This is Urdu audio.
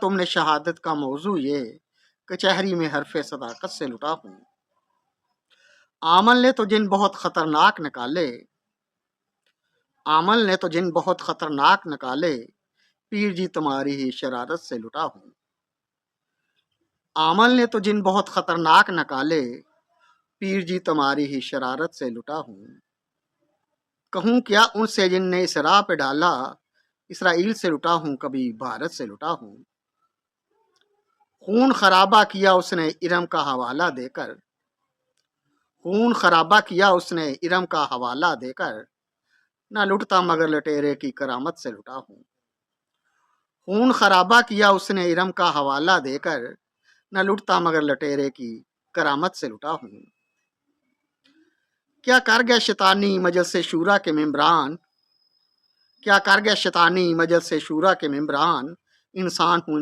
تم نے شہادت کا موضوع یہ کچہری میں حرف صداقت سے لٹا ہوں۔ عمل نے تو جن بہت خطرناک نکالے، عمل نے تو جن بہت خطرناک نکالے، پیر جی تمہاری ہی شرارت سے لٹا ہوں۔ عمل نے تو جن بہت خطرناک نکالے، پیر جی تمہاری ہی شرارت سے لٹا ہوں۔ کہوں کیا ان سے جن نے اس راہ پہ ڈالا، اسرائیل سے لٹا ہوں کبھی بھارت سے لٹا ہوں۔ خون خرابہ کیا اس نے ارم کا حوالہ دے کر، خون خرابہ کیا اس نے ارم کا حوالہ دے کر، نہ لٹتا مگر لٹیرے کی کرامت سے لٹا ہوں۔ خون خرابہ کیا اس نے ارم کا حوالہ دے کر، نہ لٹتا مگر لٹیرے کی کرامت سے لٹا ہوں۔ کیا کر گئے شیطانی مجلس شورا کے ممبران، کیا کر گئے شیطانی مجلس شورا کے ممبران، انسان ہوں